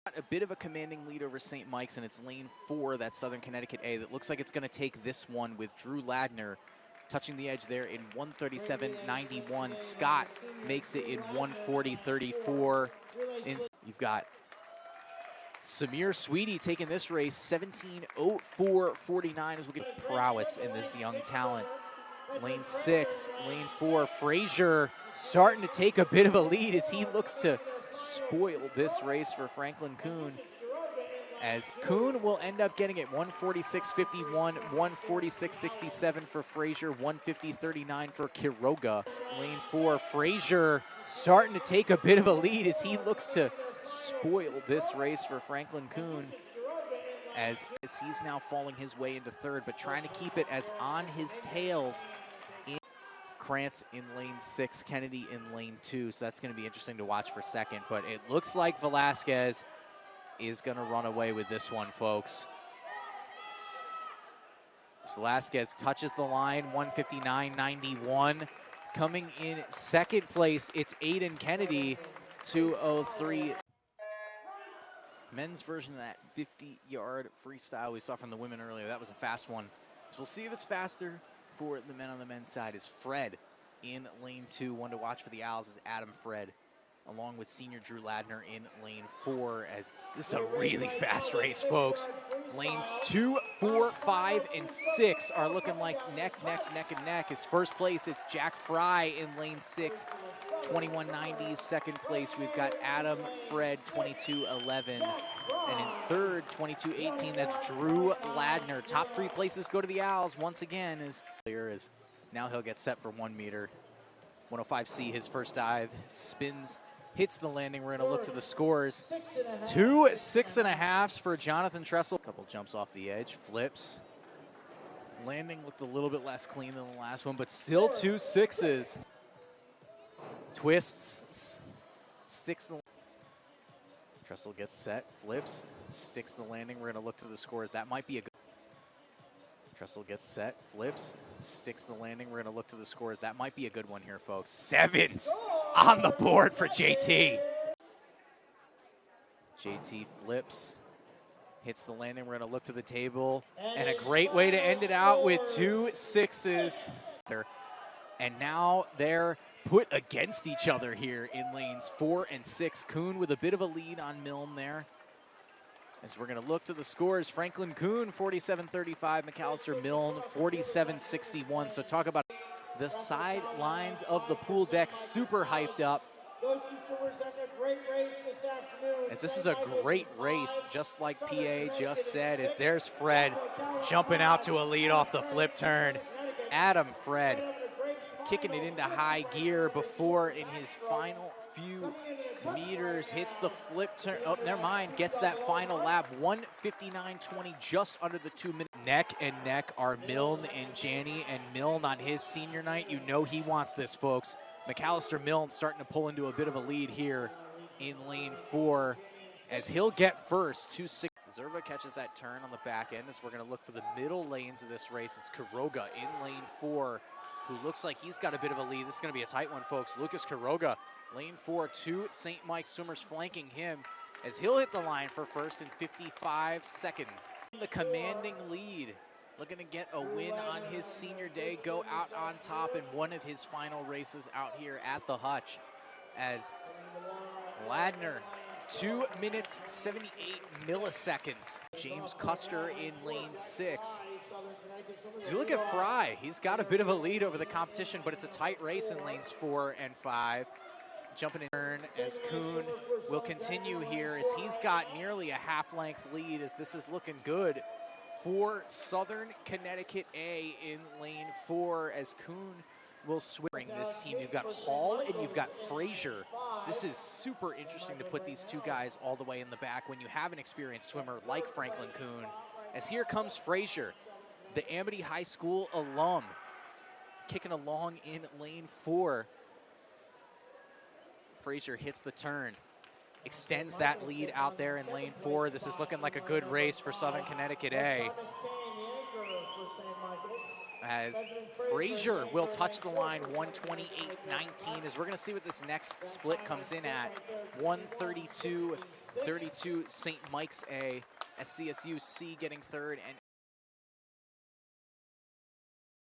A bit of a commanding lead over St. Mike's, and it's lane 4, that's Southern Connecticut A, that looks like it's going to take this one with Drew Ladner touching the edge there in 137.91. Scott makes it in 140.34. You've got Samir Sweetie taking this race 17:04.49 as we get prowess in this young talent. Lane 6, lane 4, Frazier starting to take a bit of a lead as he looks to spoil this race for Franklin Kuhn, as Kuhn will end up getting it 146.51, 146.67 for Frazier, 150.39 for Quiroga. Lane 4, Frazier starting to take a bit of a lead as he looks to spoil this race for Franklin Kuhn, as he's now falling his way into third, but trying to keep it as on his tails. Krantz in lane 6, Kennedy in lane 2, so that's going to be interesting to watch for second, but it looks like Velasquez is going to run away with this one, folks. As Velasquez touches the line, 159.91. Coming in second place, it's Aiden Kennedy, 2:03. Men's version of that 50-yard freestyle we saw from the women earlier, that was a fast one. So we'll see if it's faster for the men on the men's side. Is Fred in lane 2. One to watch for the Owls is Adam Fred, along with senior Drew Ladner in lane 4, as this is a really fast race, folks. Lanes 2, 4, 5, and 6 are looking like neck and neck. His first place, it's Jack Fry in lane 6, 21.90. Second place, we've got Adam Fred, 22.11. And in third, 22.18, that's Drew Ladner. Top 3 places go to the Owls once again. Now he'll get set for 1 meter. 105C, his first dive, spins, hits the landing. We're going to look to the scores. 2 6.5s for Jonathan Tressel. Couple jumps off the edge, flips. Landing looked a little bit less clean than the last one, but still 2 6s. Twists, sticks the. Tressel gets set, flips, sticks the landing. We're going to look to the scores. That might be a good. Tressel gets set, flips, sticks the landing. We're going to look to the scores. That might be a good one here, folks. 7s on the board for JT. JT flips, hits the landing. We're going to look to the table. And a great way to end it out with 2 6s. And now they're put against each other here in lanes 4 and 6. Kuhn with a bit of a lead on Milne there. As we're going to look to the scores, Franklin Kuhn, 47.35, McAllister Milne, 47.61. So talk about the sidelines of the pool deck, super hyped up. As this is a great race, just like PA just said, as there's Fred jumping out to a lead off the flip turn. Adam Fred kicking it into high gear before in his final few meters hits the flip turn. Oh, never mind, gets that final lap. 1:59.20, just under the 2 minute. Neck and neck are Milne and Janney, and Milne on his senior night, you know he wants this, folks. McAllister Milne starting to pull into a bit of a lead here in lane 4, as he'll get first. 2-6. Zerva catches that turn on the back end, as we're going to look for the middle lanes of this race. It's Quiroga in lane 4, who looks like he's got a bit of a lead. This is going to be a tight one, folks. Lucas Quiroga, lane 4, 2 St. Mike's swimmers flanking him, as he'll hit the line for first in 55 seconds. The commanding lead, looking to get a win on his senior day, go out on top in one of his final races out here at the Hutch, as Ladner, 2 minutes, 78 milliseconds. James Custer in lane 6. You look at Fry, he's got a bit of a lead over the competition, but it's a tight race in lanes 4 and 5. Jumping in turn as Kuhn will continue here, as he's got nearly a half-length lead, as this is looking good for Southern Connecticut A in lane 4, as Kuhn will swing this team. You've got Hall and you've got Frazier. This is super interesting to put these two guys all the way in the back when you have an experienced swimmer like Franklin Kuhn. As here comes Frazier, the Amity High School alum, kicking along in lane 4. Frazier hits the turn, extends that lead out there in lane 4. This is looking like a good race for Southern Connecticut A, as Frazier will touch the line 128.19, as we're going to see what this next split comes in at. 132 32 St. Mike's A, SCSU C getting third, and